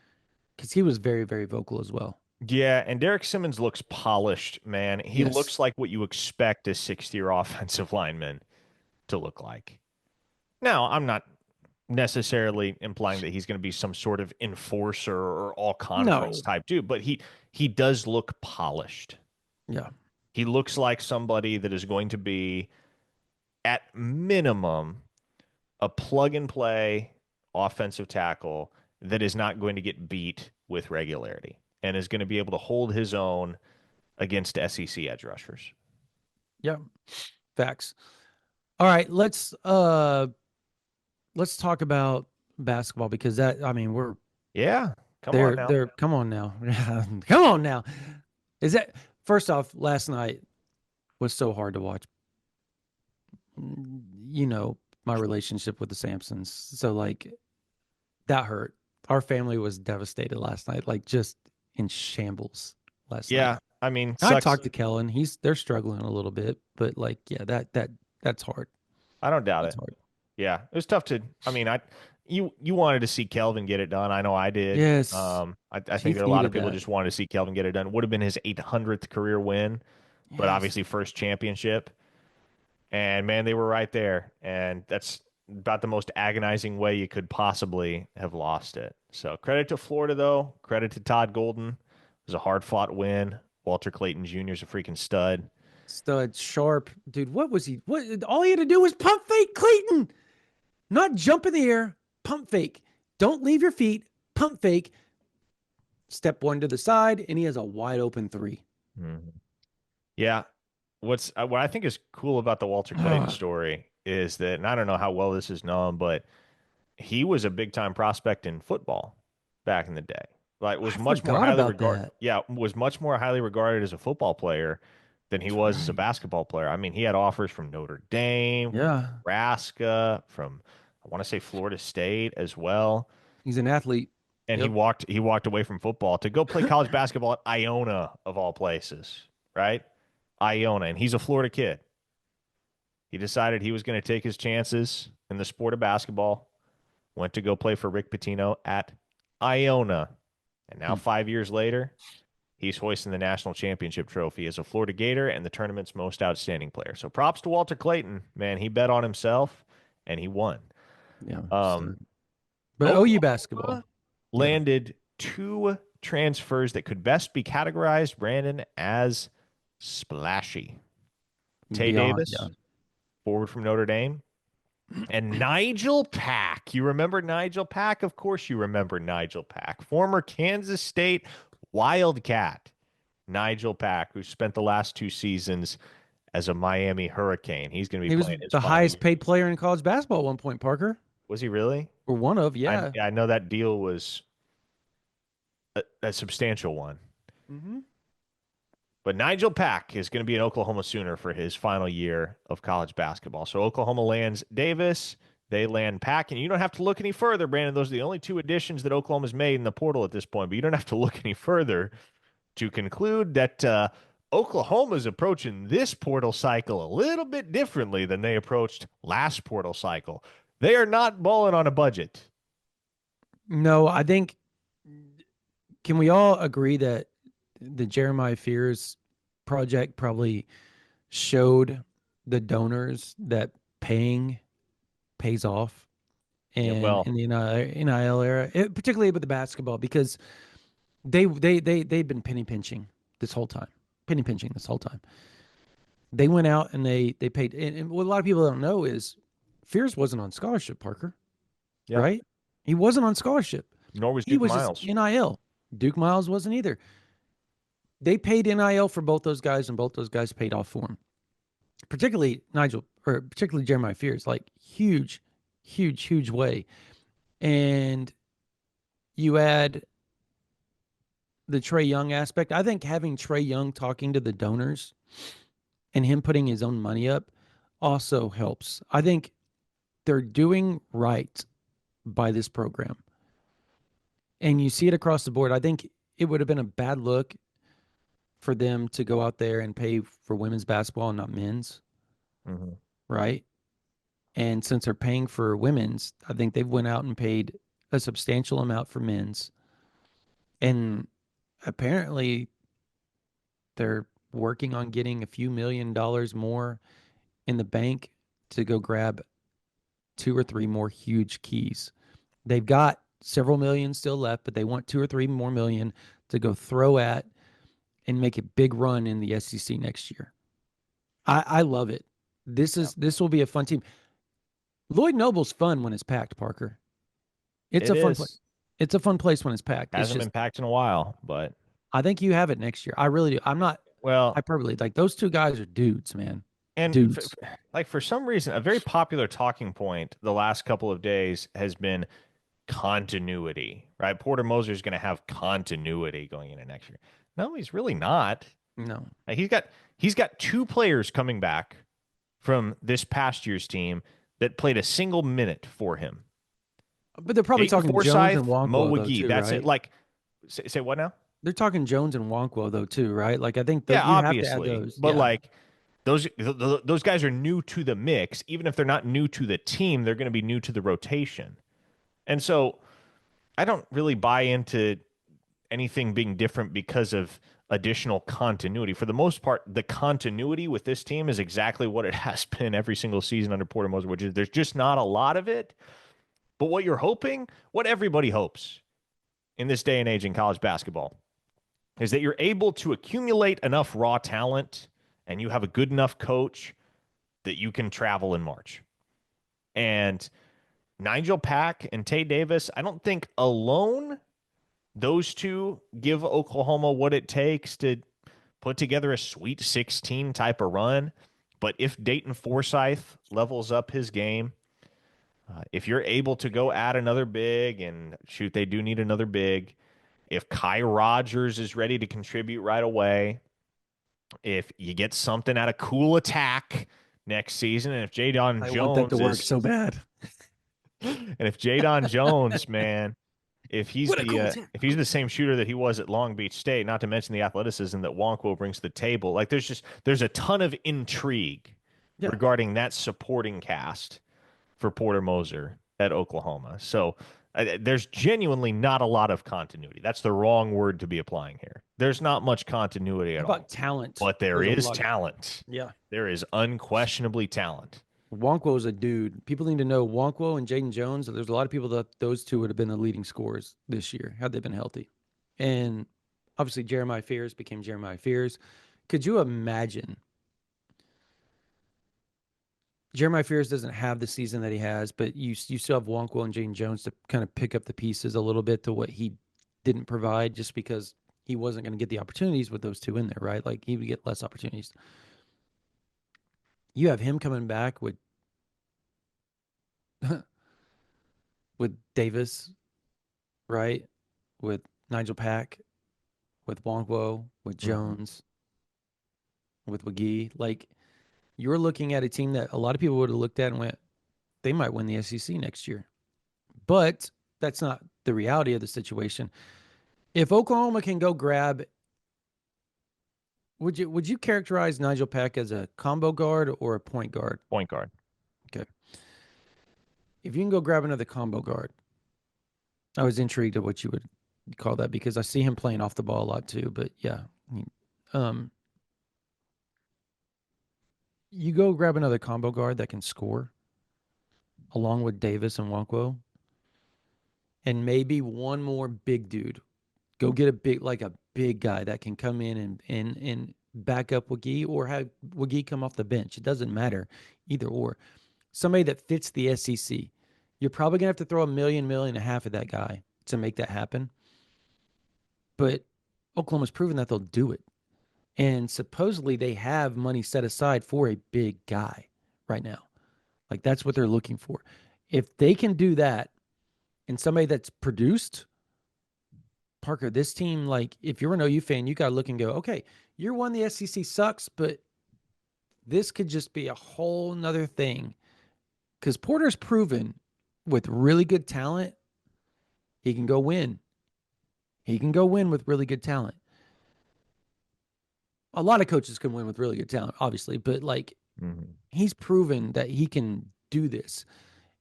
because he was very, very vocal as well. Yeah, and Derek Simmons looks polished, man. He Yes. looks like what you expect a sixth-year offensive lineman to look like. Now, I'm not necessarily implying that he's going to be some sort of enforcer or all-conference type dude, but he does look polished. Yeah. He looks like somebody that is going to be, at minimum, a plug-and-play offensive tackle that is not going to get beat with regularity and is going to be able to hold his own against SEC edge rushers. Yeah. Facts. All right, let's talk about basketball, because we're Come on now. Come on now. Come on now. Is that, first off, last night was so hard to watch. You know, my relationship with the Sampsons. So like that hurt. Our family was devastated last night, like just in shambles last night. Yeah. I mean, I talked to Kellen. They're struggling a little bit, but like, yeah, that's hard. I don't doubt That's it. hard. Yeah. It was tough to, you wanted to see Kelvin get it done. I know I did. Yes. I think there are a lot of people just wanted to see Kelvin get it done. Would have been his 800th career win, but obviously first championship. And man, they were right there. And that's about the most agonizing way you could possibly have lost it. So credit to Florida, though. Credit to Todd Golden. It was a hard-fought win. Walter Clayton Jr. is a freaking stud. Stud, sharp. Dude, what was he? What? All he had to do was pump fake Clayton. Not jump in the air, pump fake. Don't leave your feet, pump fake. Step one to the side, and he has a wide open three. Mm-hmm. Yeah. What I think is cool about the Walter Clayton story is that, and I don't know how well this is known, but he was a big time prospect in football back in the day. Like was much more highly regarded. Yeah, was much more highly regarded as a football player than he was as a basketball player. I mean, he had offers from Notre Dame, Nebraska, from I want to say Florida State as well. He's an athlete. And he walked away from football to go play college basketball at Iona of all places, right? Iona, and he's a Florida kid. He decided he was going to take his chances in the sport of basketball, went to go play for Rick Pitino at Iona. And now 5 years later, he's hoisting the national championship trophy as a Florida Gator and the tournament's most outstanding player. So props to Walter Clayton, man. He bet on himself, and he won. Yeah. But OU basketball landed two transfers that could best be categorized, Brandon, as splashy. Tay Davis, forward from Notre Dame, and Nigel Pack. You remember Nigel Pack? Of course you remember Nigel Pack. Former Kansas State Wildcat Nigel Pack, who spent the last 2 seasons as a Miami Hurricane. He's going to be playing. He was the highest paid player in college basketball at one point, Parker. Was he really? Or one of, yeah. I know that deal was a substantial one. Mm-hmm. But Nigel Pack is going to be an Oklahoma Sooner for his final year of college basketball. So Oklahoma lands Davis, they land Pack, and you don't have to look any further, Brandon. Those are the only 2 additions that Oklahoma's made in the portal at this point. But you don't have to look any further to conclude that Oklahoma's approaching this portal cycle a little bit differently than they approached last portal cycle. They are not balling on a budget. No, I think, can we all agree that the Jeremiah Fears project probably showed the donors that paying pays off in the NIL era, particularly with the basketball, because they've been penny pinching this whole time. They went out and they paid. And what a lot of people don't know is Fears wasn't on scholarship, Parker. Yeah. Right? He wasn't on scholarship. Nor was Duke Miles. Just NIL. Duke Miles wasn't either. They paid NIL for both those guys, and both those guys paid off for him. Particularly Jeremiah Fears, like huge way. And you add the Trae Young aspect. I think having Trae Young talking to the donors and him putting his own money up also helps. I think they're doing right by this program. And you see it across the board. I think it would have been a bad look for them to go out there and pay for women's basketball and not men's. Mm-hmm. Right? And since they're paying for women's, I think they've went out and paid a substantial amount for men's. And apparently they're working on getting a few $1 million more in the bank to go grab 2 or 3 more huge keys. They've got several million still left, but they want 2 or 3 more million to go throw at and make a big run in the SEC next year. I love it. This will be a fun team. Lloyd Noble's fun when it's packed, Parker. It's a fun place. It's a fun place when it's packed. Hasn't been packed in a while, but I think you have it next year. I really do. I'm not hyperbole. Like, those 2 guys are dudes, man. And for some reason, a very popular talking point the last couple of days has been continuity, right? Porter Moser's going to have continuity going into next year. No, he's really not. No. He's got 2 players coming back from this past year's team that played a single minute for him. But they're probably talking Jones and Wonkwo, Mo McGee. Though, too, that's right? it. Like, say what now? They're talking Jones and Wonkwo, though, too, right? Like, I think you obviously, have to add those. But like those guys are new to the mix. Even if they're not new to the team, they're going to be new to the rotation. And so I don't really buy into anything being different because of additional continuity. For the most part, the continuity with this team is exactly what it has been every single season under Porter Moser, which is there's just not a lot of it. But what you're hoping, what everybody hopes in this day and age in college basketball, is that you're able to accumulate enough raw talent and you have a good enough coach that you can travel in March. And Nigel Pack and Tay Davis, I don't think alone those two give Oklahoma what it takes to put together a Sweet 16 type of run. But if Dayton Forsyth levels up his game, if you're able to go add another big, and shoot, they do need another big. If Kai Rogers is ready to contribute right away, if you get something out of Cool Attack next season, and if Jadon Jones, I want that to work so bad. And if Jadon Jones, man, if he's the same shooter that he was at Long Beach State, not to mention the athleticism that Wonkwo brings to the table, like there's a ton of intrigue regarding that supporting cast for Porter Moser at Oklahoma. So there's genuinely not a lot of continuity. That's the wrong word to be applying here. There's not much continuity at all. About talent. But there is talent. Yeah. There is unquestionably talent. Wonkwo is a dude. People need to know Wonkwo and Jaden Jones. There's a lot of people that those two would have been the leading scorers this year had they been healthy. And obviously Jeremiah Fears became Jeremiah Fears. Could you imagine? Jeremiah Fears doesn't have the season that he has, but you still have Wonkwo and Jaden Jones to kind of pick up the pieces a little bit to what he didn't provide, just because he wasn't going to get the opportunities with those two in there, right? Like he would get less opportunities. You have him coming back with Davis, right? With Nigel Pack, with Wonkwo, with Jones, with McGee. Like, you're looking at a team that a lot of people would have looked at and went, they might win the SEC next year. But that's not the reality of the situation. If Oklahoma can go grab, would you characterize Nigel Pack as a combo guard or a point guard? Point guard. Okay. If you can go grab another combo guard, I was intrigued at what you would call that, because I see him playing off the ball a lot too. But yeah, you go grab another combo guard that can score along with Davis and Wonkwo, and maybe one more big dude. Go get a big guy that can come in and back up Wiggy, or have Wiggy come off the bench. It doesn't matter, either or. Somebody that fits the SEC. You're probably going to have to throw $1 million and a half at that guy to make that happen. But Oklahoma's proven that they'll do it. And supposedly they have money set aside for a big guy right now. Like, that's what they're looking for. If they can do that, and somebody that's produced, Parker, this team, like, if you're an OU fan, you got to look and go, okay, year one, the SEC sucks, but this could just be a whole nother thing. Because Porter's proven with really good talent, he can go win. He can go win with really good talent. A lot of coaches can win with really good talent, obviously, but like, he's proven that he can do this.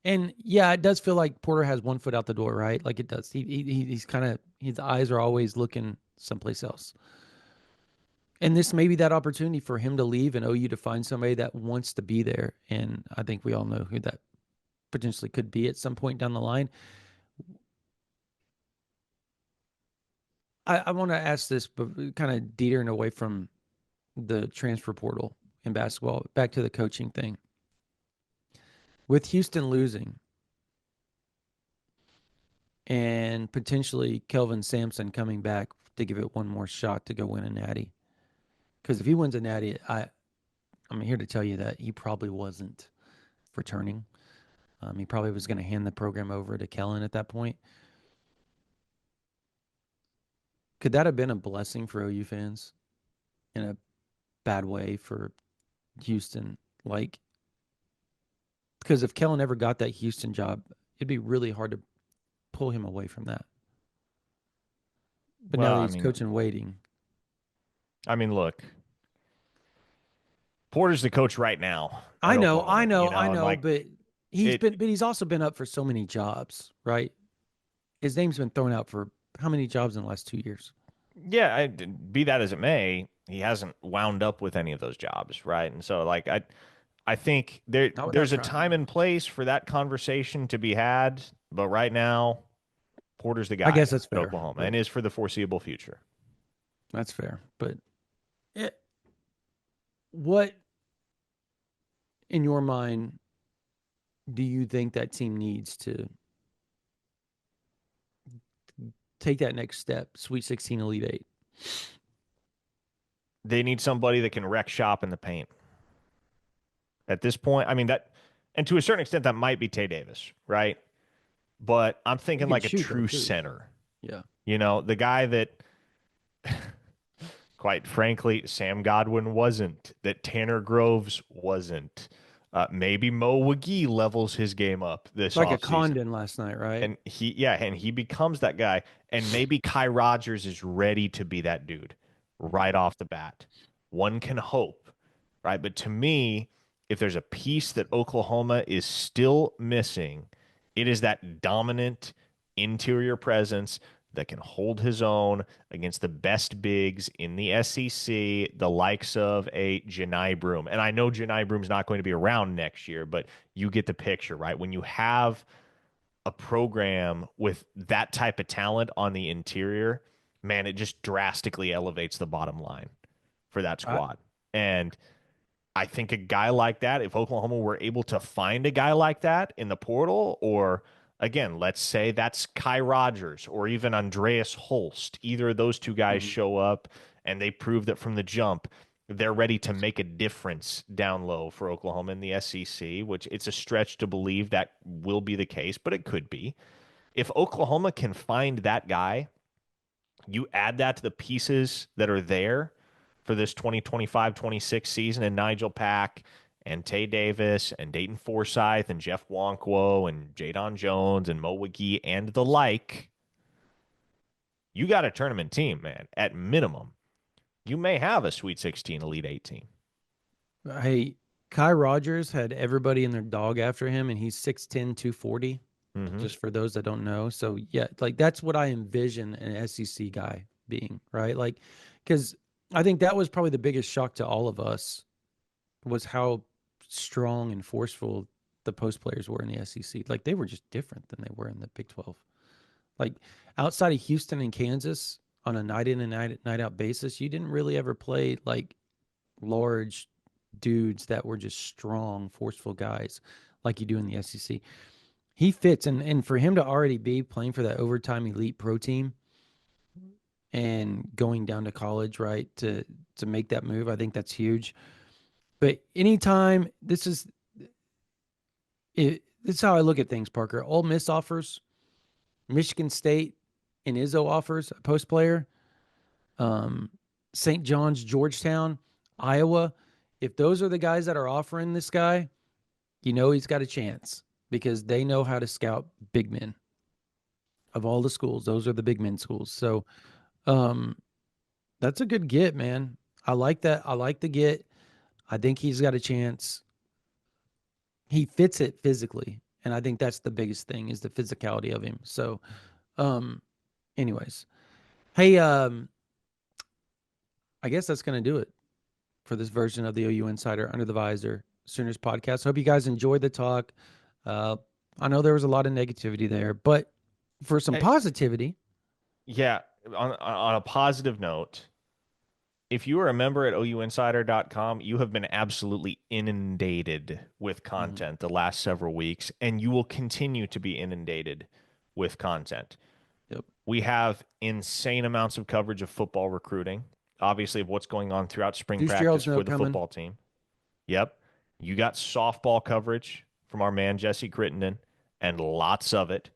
And yeah, it does feel like Porter has one foot out the door, right? Like, it does. He's kind of, his eyes are always looking someplace else. And this may be that opportunity for him to leave and OU to find somebody that wants to be there. And I think we all know who that potentially could be at some point down the line. I want to ask this, but kind of teetering away from the transfer portal in basketball, back to the coaching thing. With Houston losing and potentially Kelvin Sampson coming back to give it one more shot to go win a natty. Because if he wins a natty, I'm here to tell you that he probably wasn't returning. He probably was going to hand the program over to Kellen at that point. Could that have been a blessing for OU fans in a bad way for Houston? Like, because if Kellen ever got that Houston job, it'd be really hard to pull him away from that. But now he's coaching waiting. I mean, look, Porter's the coach right now. I know, like, but he's also been up for so many jobs, right? His name's been thrown out for how many jobs in the last 2 years? Yeah, be that as it may, he hasn't wound up with any of those jobs, right? And so, like, I think Not without there's a trying. time and place for that conversation to be had, but right now, Porter's the I guy guess that's at fair. Oklahoma and is for the foreseeable future. That's fair. But what, in your mind, do you think that team needs to take that next step, Sweet 16, Elite 8? They need somebody that can wreck shop in the paint. At this point, I mean, that, and to a certain extent, that might be Tay Davis, right? But I'm thinking can like a shoot, though, true too. center. Yeah. You know, the guy that, quite frankly, Sam Godwin wasn't, that Tanner Groves wasn't. Maybe Mo Wagee levels his game up this Like a offseason. Condon last night, right? And he becomes that guy. And maybe Kai Rogers is ready to be that dude right off the bat. One can hope, right? But to me, if there's a piece that Oklahoma is still missing, it is that dominant interior presence that can hold his own against the best bigs in the SEC, the likes of a Janai Broom. And I know Janai Broom's not going to be around next year, but you get the picture, right? When you have a program with that type of talent on the interior, man, it just drastically elevates the bottom line for that squad. And I think a guy like that, if Oklahoma were able to find a guy like that in the portal, or again, let's say that's Kai Rogers or even Andreas Holst, either of those two guys show up and they prove that from the jump, they're ready to make a difference down low for Oklahoma in the SEC, which it's a stretch to believe that will be the case, but it could be. If Oklahoma can find that guy, you add that to the pieces that are there for this 2025-26 season, and Nigel Pack and Tay Davis and Dayton Forsyth and Jeff Wonkwo and Jadon Jones and Mo Wagee and the like, you got a tournament team, man. At minimum, you may have a Sweet 16 Elite 8 team. Hey, Kai Rogers had everybody in their dog after him, and he's 6'10", 240, just for those that don't know. So, yeah, like that's what I envision an SEC guy being, right? Like, because I think that was probably the biggest shock to all of us was how strong and forceful the post players were in the SEC. Like, they were just different than they were in the Big 12. Like, outside of Houston and Kansas on a night in and night out basis, you didn't really ever play like large dudes that were just strong, forceful guys like you do in the SEC. He fits, and for him to already be playing for that overtime elite pro team and going down to college, right, to make that move, I think that's huge. But anytime, this is how I look at things, Parker. Ole Miss offers, Michigan State and Izzo offers a post player, St. John's, Georgetown, Iowa. If those are the guys that are offering this guy, you know he's got a chance because they know how to scout big men. Of all the schools, those are the big men schools. So that's a good get, man. I like that. I like the get. I think he's got a chance. He fits it physically, and I think that's the biggest thing is the physicality of him. So, anyways, hey, I guess that's going to do it for this version of the OU Insider Under the Visor Sooners podcast. Hope you guys enjoyed the talk. I know there was a lot of negativity there, but for some positivity. Yeah, on a positive note, if you are a member at OUinsider.com, you have been absolutely inundated with content the last several weeks, and you will continue to be inundated with content. Yep. We have insane amounts of coverage of football recruiting, obviously of what's going on throughout spring practice for the football team. Yep. You got softball coverage from our man Jesse Crittenden, and lots of it.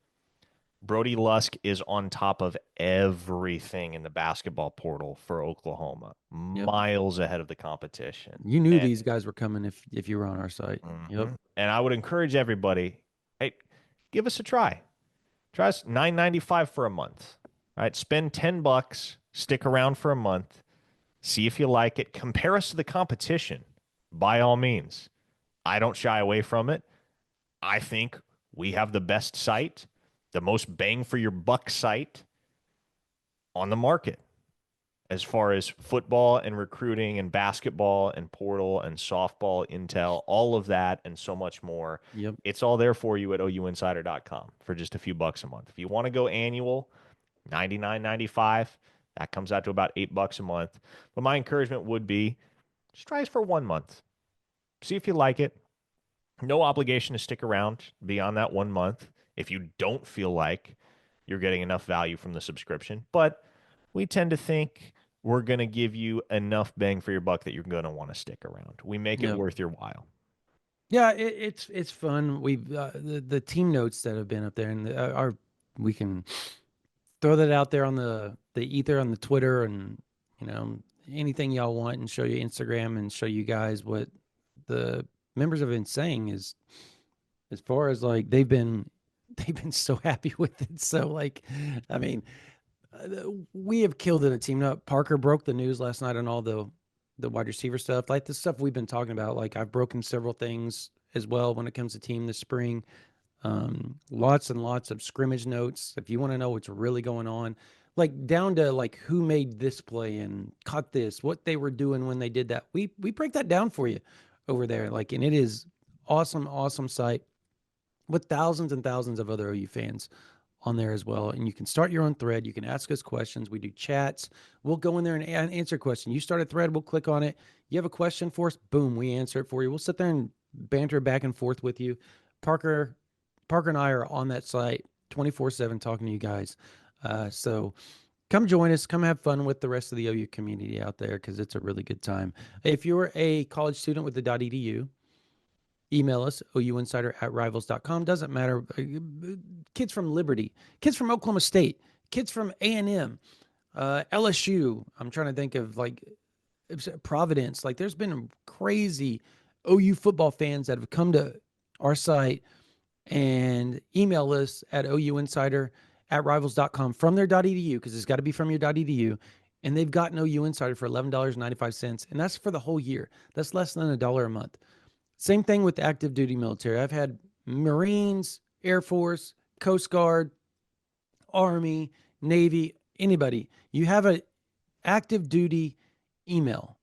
Brody Lusk is on top of everything in the basketball portal for Oklahoma, miles ahead of the competition. You knew these guys were coming if you were on our site. Yep. And I would encourage everybody, hey, give us a try. Try us $9.95 for a month. Right? Spend $10, stick around for a month, see if you like it. Compare us to the competition, by all means. I don't shy away from it. I think we have the best site, the most bang for your buck site on the market as far as football and recruiting and basketball and portal and softball intel, all of that and so much more. Yep. It's all there for you at ouinsider.com for just a few bucks a month. If you want to go annual, $99.95, that comes out to about $8 a month. But my encouragement would be just try it for 1 month. See if you like it. No obligation to stick around beyond that 1 month if you don't feel like you're getting enough value from the subscription. But we tend to think we're going to give you enough bang for your buck that you're going to want to stick around. We make it worth your while. Yeah, it's fun. We've the team notes that have been up there, and we can throw that out there on the ether, on the Twitter, and anything y'all want, and show you Instagram and show you guys what the members have been saying is as far as like they've been so happy with it. So like, I mean, we have killed it a team. Now, Parker broke the news last night on all the wide receiver stuff, like the stuff we've been talking about. Like I've broken several things as well when it comes to team this spring. Lots and lots of scrimmage notes. If you want to know what's really going on, like down to like who made this play and caught this, what they were doing when they did that. We break that down for you over there. Like, and it is awesome site with thousands and thousands of other OU fans on there as well. And you can start your own thread. You can ask us questions. We do chats. We'll go in there and answer a question. You start a thread, we'll click on it. You have a question for us, boom, we answer it for you. We'll sit there and banter back and forth with you. Parker and I are on that site 24/7 talking to you guys. So come join us. Come have fun with the rest of the OU community out there because it's a really good time. If you're a college student with the .edu, email us, ouinsider@rivals.com. Doesn't matter. Kids from Liberty, kids from Oklahoma State, kids from A&M, LSU. I'm trying to think of like Providence. Like there's been crazy OU football fans that have come to our site and email us at ouinsider@rivals.com from their .edu, because it's got to be from your .edu. And they've gotten OU Insider for $11.95. And that's for the whole year. That's less than $1 a month. Same thing with active duty military. I've had Marines, Air Force, Coast Guard, Army, Navy, anybody. You have an active duty email,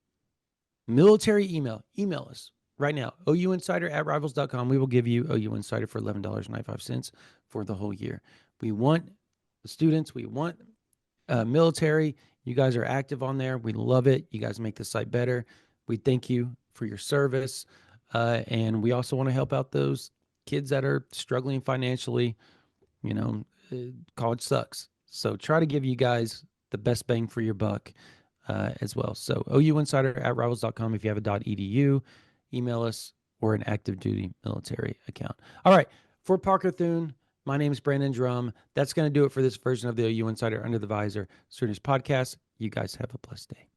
military email us right now, ouinsider@rivals.com. We will give you OU Insider for $11.95 for the whole year. We want the students. We want military. You guys are active on there. We love it. You guys make the site better. We thank you for your service. And we also want to help out those kids that are struggling financially. College sucks. So try to give you guys the best bang for your buck as well. So ouinsider@rivals.com if you have a .edu, email us, or an active duty military account. All right. For Parker Thune, my name is Brandon Drumm. That's going to do it for this version of the OU Insider Under the Visor Sooners podcast. You guys have a blessed day.